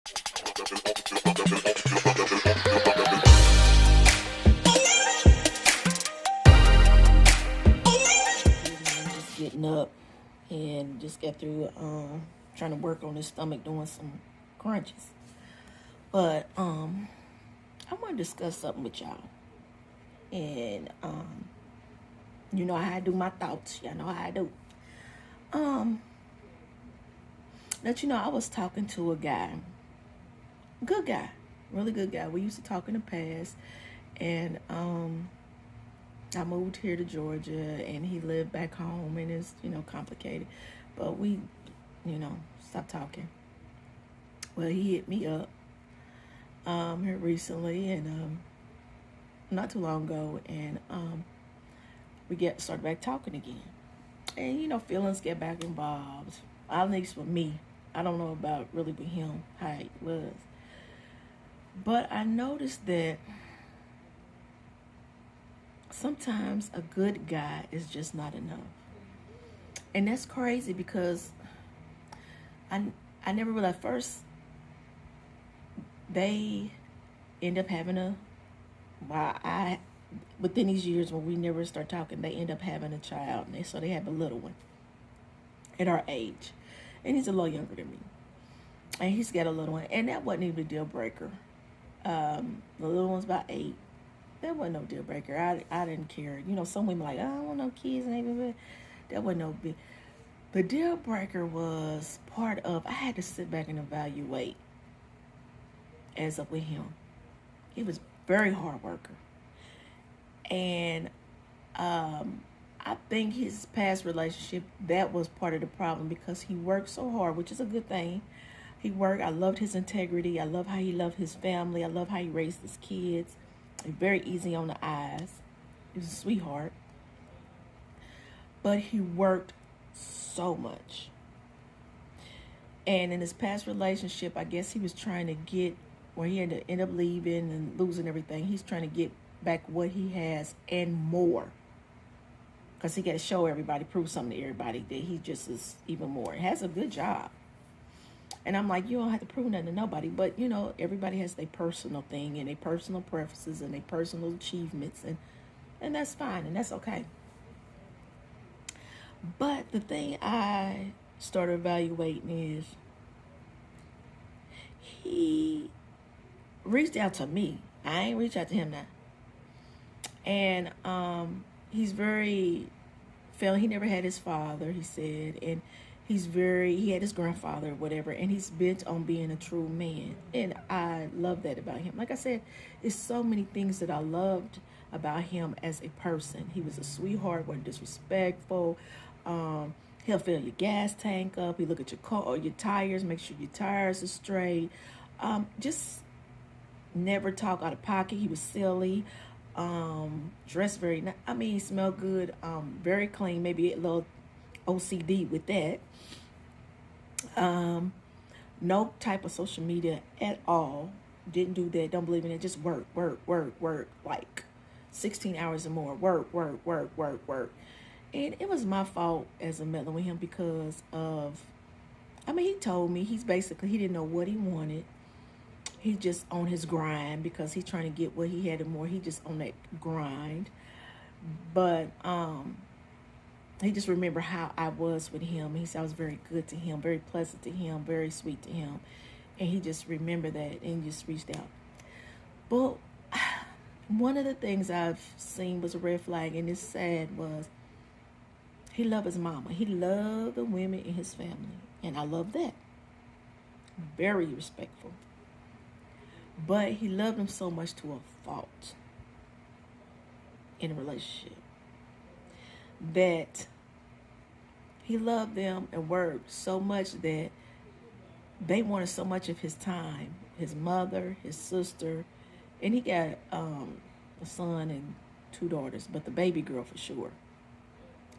Just getting up and just got through trying to work on his stomach doing some crunches. But I want to discuss something with y'all. And you know how I do my thoughts. Y'all know how I do. Um that I was talking to a guy. Good guy. Really good guy. We used to talk in the past. And I moved here to Georgia and he lived back home and it's, complicated. But we, stopped talking. Well, he hit me up here recently and not too long ago, and we started back talking again. And feelings get back involved. At least with me. I don't know about really with him how it was. But I noticed that sometimes a good guy is just not enough. And that's crazy because I never realized. First they end up having within these years when we never start talking, they end up having a child, and so they have a little one at our age, and he's a little younger than me, and he's got a little one, and that wasn't even a deal breaker. The little one's about 8. That wasn't no deal breaker. I didn't care. Some women like, I don't want no kids, and even that wasn't no big. The deal breaker was part of. I had to sit back and evaluate as up with him. He was very hard worker. And I think his past relationship, that was part of the problem because he worked so hard, which is a good thing. He worked. I loved his integrity. I love how he loved his family. I love how he raised his kids. Very easy on the eyes. He was a sweetheart. But he worked so much. And in his past relationship, I guess he was trying to get where he had to end up leaving and losing everything. He's trying to get back what he has and more. Because he got to show everybody, prove something to everybody that he just is even more. He has a good job. And I'm like, you don't have to prove nothing to nobody. But, everybody has their personal thing and their personal preferences and their personal achievements. And that's fine and that's okay. But the thing I started evaluating is he reached out to me. I ain't reached out to him now. And he's very he never had his father, he said, and he had his grandfather or whatever, and he's bent on being a true man. And I love that about him. Like I said, it's so many things that I loved about him as a person. He was a sweetheart, wasn't disrespectful. He'll fill your gas tank up. He look at your car or your tires, make sure your tires are straight. Just never talk out of pocket. He was silly. Dressed very he smelled good. Very clean. Maybe a little OCD with that. No type of social media at all. Didn't do that. Don't believe in it. Just work. Like 16 hours or more. Work. And it was my fault as a meddling with him because of, he told me he didn't know what he wanted. He just on his grind because he's trying to get what he had and more. He just on that grind. But he just remembered how I was with him. He said I was very good to him, very pleasant to him, very sweet to him. And he just remembered that and just reached out. But one of the things I've seen was a red flag, and it's sad, was he loved his mama. He loved the women in his family. And I love that. Very respectful. But he loved them so much to a fault in a relationship that he loved them and worked so much that they wanted so much of his time. His mother, his sister, and he got a son and 2 daughters, but the baby girl for sure.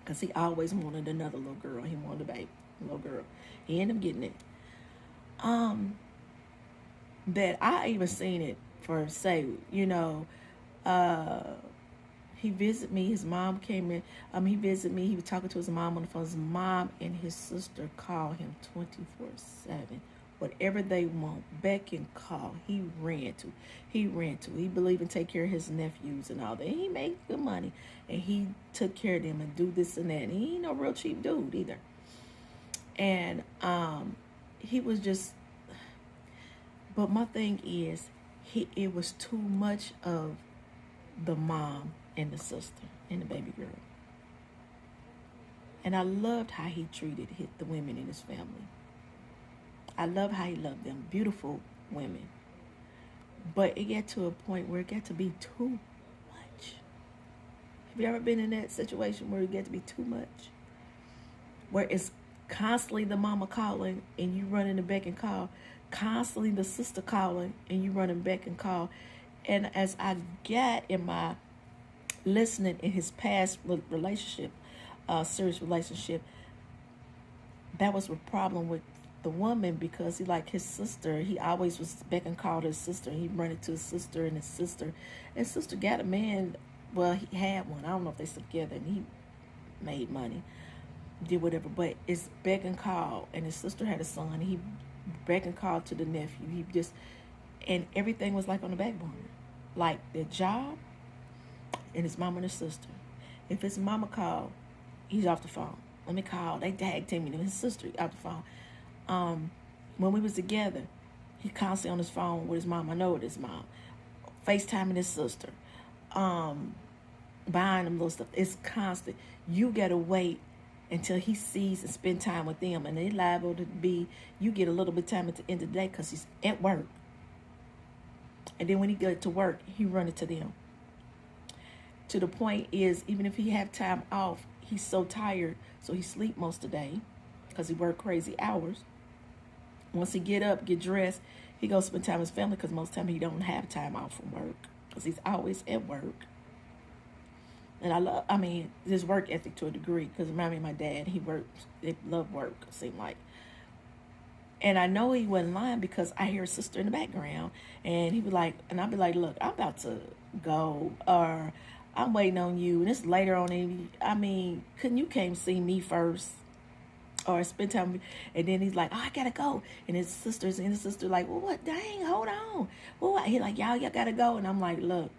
Because he always wanted another little girl. He wanted a little girl. He ended up getting it. That I even seen it for say, he visited me. His mom came in. He visited me. He was talking to his mom on the phone. His mom and his sister called him 24/7. Whatever they want, beck and call. He ran to. He ran to. He believed in take care of his nephews and all that. He made good money, and he took care of them and do this and that. And he ain't no real cheap dude either. And he was just. But my thing is, it was too much of the mom and the sister and the baby girl. And I loved how he treated the women in his family. I love how he loved them. Beautiful women. But it got to a point where it got to be too much. Have you ever been in that situation where it got to be too much? Where it's constantly the mama calling and you running the beck and call. Constantly the sister calling and you running back and call. And as I got in my listening in his past relationship, serious relationship, that was a problem with the woman, because he like his sister, he always was back and called his sister. He run into his sister, and his sister got a man. Well, he had one. I don't know if they still together, and he made money, did whatever. But it's back and call, and his sister had a son. He back and called to the nephew. He just, and everything was like on the back burner, like their job and his mama and his sister. If his mama called, he's off the phone. Let me call. They tag team me. His sister off the phone. When we was together, he constantly on his phone with his mom. I know it is mom. FaceTiming his sister. Buying them little stuff. It's constant. You gotta wait until he sees and spend time with them. And they liable to be, you get a little bit of time at the end of the day because he's at work. And then when he get to work, he run into them. To the point is, even if he have time off, he's so tired, so he sleep most of the day because he work crazy hours. Once he get up, get dressed, he goes spend time with his family, because most time he don't have time off from work because he's always at work. And his work ethic to a degree, because remind me of my dad. He worked, they love work, it seemed like. And I know he wasn't lying, because I hear his sister in the background, and he be like, and I'll be like, look, I'm about to go, or I'm waiting on you, and it's later on. You came see me first, or spend time with me? And then he's like, oh, I gotta go. And his sister like, well, what? Dang, hold on. Well, he like, y'all gotta go. And I'm like, look.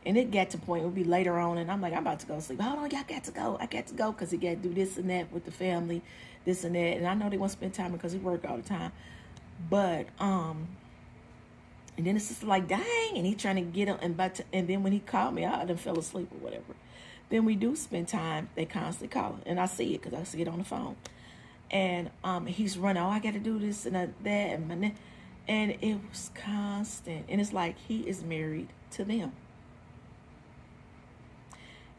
And it got to the point, it would be later on, and I'm like, I'm about to go sleep. Hold on, y'all got to go. I got to go, because he got to do this and that with the family, this and that. And I know they want to spend time because he work all the time. But, and then it's just like, dang, and he trying to get him. And then when he called me, I done fell asleep or whatever. Then we do spend time. They constantly call, and I see it because I see it on the phone. And he's running, oh, I got to do this and that. And it was constant. And it's like he is married to them.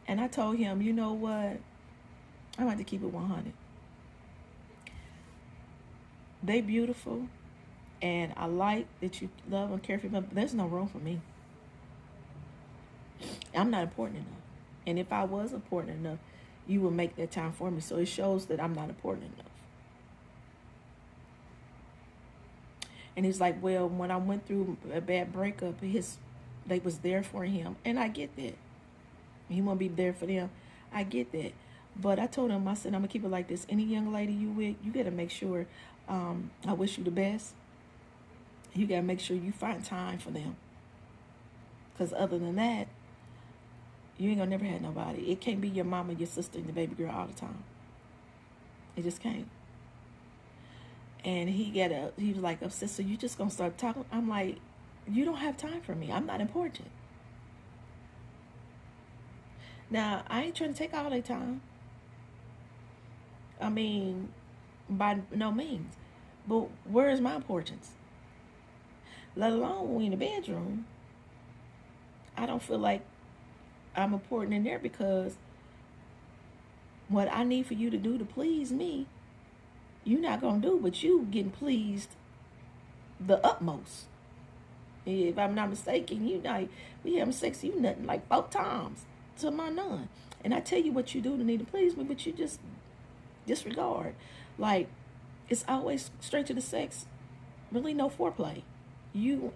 And I told him, you know what? I'm going to keep it 100. They beautiful. And I like that you love and care for them. But there's no room for me. I'm not important enough. And if I was important enough, you would make that time for me. So it shows that I'm not important enough. And he's like, well, when I went through a bad breakup, they was there for him. And I get that. He won't be there for them. I get that. But I told him, I said, I'm going to keep it like this. Any young lady you with, you got to make sure, I wish you the best. You got to make sure you find time for them. Because other than that, you ain't going to never have nobody. It can't be your mama, your sister, and the baby girl all the time. It just can't. And he was like upset, so you just going to start talking? I'm like, you don't have time for me. I'm not important. Now, I ain't trying to take all their time. By no means. But where is my importance? Let alone when we in the bedroom. I don't feel like I'm important in there, because what I need for you to do to please me, you're not going to do, but you getting pleased the utmost. If I'm not mistaken, we having sex, you nothing like 4 times to my none. And I tell you what you do to need to please me, but you just disregard. Like, it's always straight to the sex. Really no foreplay. You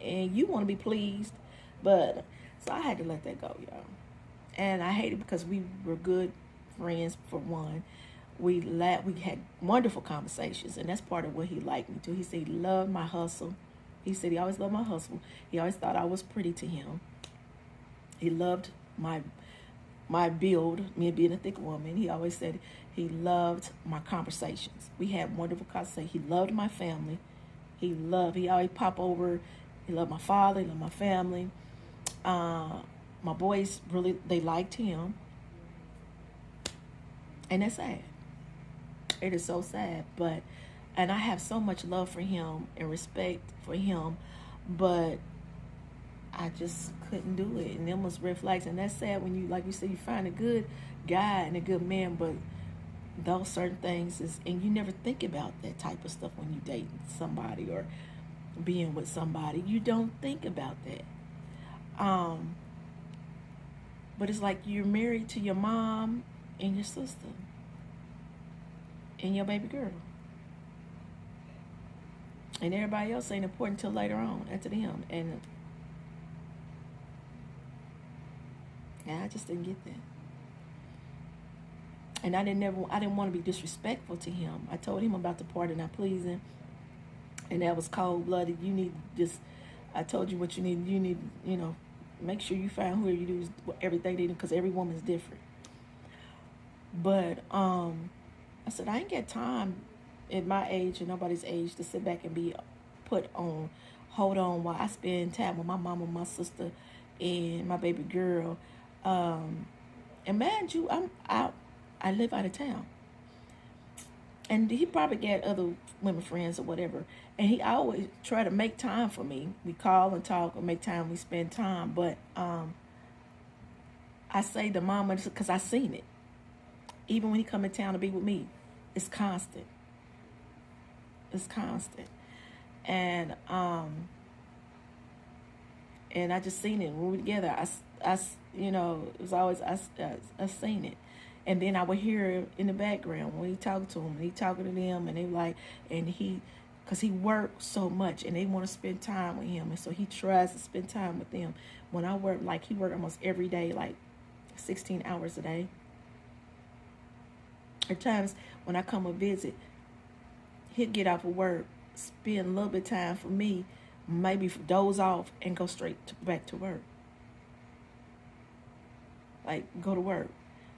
want to be pleased, but so I had to let that go, y'all. And I hate it because we were good friends, for one. We had wonderful conversations, and that's part of what he liked me too. He said he loved my hustle. He said he always loved my hustle. He always thought I was pretty to him. He loved my build, me being a thick woman. He always said he loved my conversations. We had wonderful conversations. He loved my family. He always pop over. He loved my father. He loved my family. My boys, really, they liked him. And that's sad. It is so sad. And I have so much love for him and respect for him, but I just couldn't do it. And them was red flags. And that's sad when you, like you said, you find a good guy and a good man, but those certain things and you never think about that type of stuff when you date somebody or being with somebody. You don't think about that. But it's like you're married to your mom and your sister and your baby girl. And everybody else ain't important until later on, after them. And yeah, I just didn't get that. And I didn't want to be disrespectful to him. I told him about the part of not pleasing, and that was cold-blooded. I told you what you need. You need, make sure you find who you do everything they do, because every woman's different. But I said, I ain't got time at my age and nobody's age to sit back and be hold on while I spend time with my mama, my sister, and my baby girl. And mind you, I live out of town. And he probably got other women friends or whatever. And he always try to make time for me. We call and talk or make time, we spend time. But I say to mama, because I seen it. Even when he come in town to be with me, it's constant. It's constant. And I just seen it when we were together. It was always I seen it. And then I would hear in the background when he talked to them, and he talking to them, and they like, because he worked so much, and they want to spend time with him, and so he tries to spend time with them. When I work, like he worked almost every day, like 16 hours a day. At times when I come and visit, he'll get off of work, spend a little bit of time for me, maybe doze off, and go straight back to work. Like, go to work.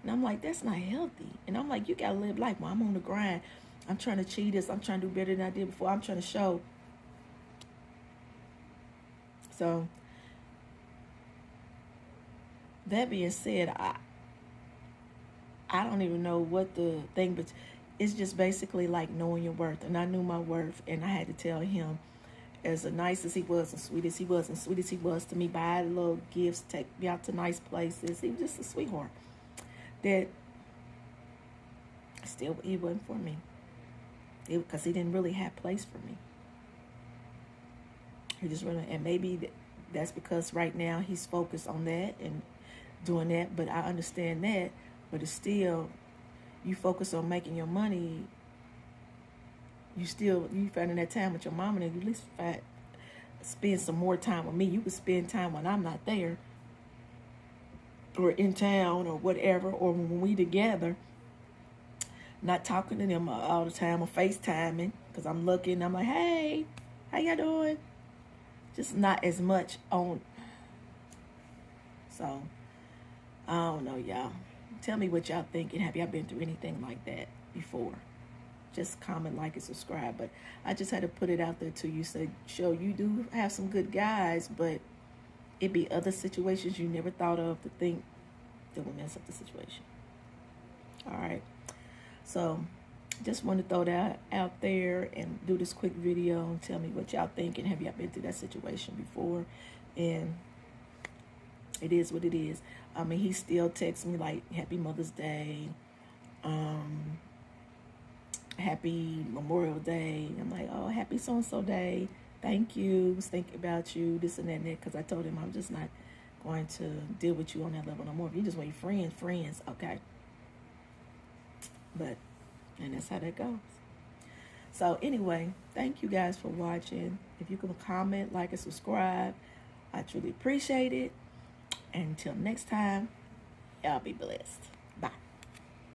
And I'm like, that's not healthy. And I'm like, you got to live life. Well, I'm on the grind. I'm trying to achieve this. I'm trying to do better than I did before. I'm trying to show. So, that being said, I don't even know what the thing, but it's just basically like knowing your worth. And I knew my worth, and I had to tell him, as nice as he was, and sweet as he was, and sweet as he was to me, buy little gifts, take me out to nice places. He was just a sweetheart. That still, he wasn't for me. Because he didn't really have place for me. He just really, and maybe that's because right now he's focused on that and doing that. But I understand that. But it's still, you focus on making your money. You finding that time with your mom, and at least spend some more time with me. You could spend time when I'm not there, or in town, or whatever, or when we together. Not talking to them all the time, or FaceTiming, because I'm looking. I'm like, hey, how y'all doing? Just not as much on. So, I don't know, y'all. Tell me what y'all think, and have y'all been through anything like that before? Just comment, like, and subscribe. But I just had to put it out there to you. Say, show you do have some good guys, but it be other situations you never thought of to think that will mess up the situation. All right. So, just want to throw that out there and do this quick video and tell me what y'all think, and have y'all been through that situation before? And it is what it is. I mean, he still texts me like, Happy Mother's Day, Happy Memorial Day. I'm like, oh, Happy so-and-so day. Thank you. Was thinking about you, this and that and that. Because I told him I'm just not going to deal with you on that level no more. If you just want your friends, okay. And that's how that goes. So anyway, thank you guys for watching. If you can comment, like, and subscribe, I truly appreciate it. And until next time, y'all be blessed.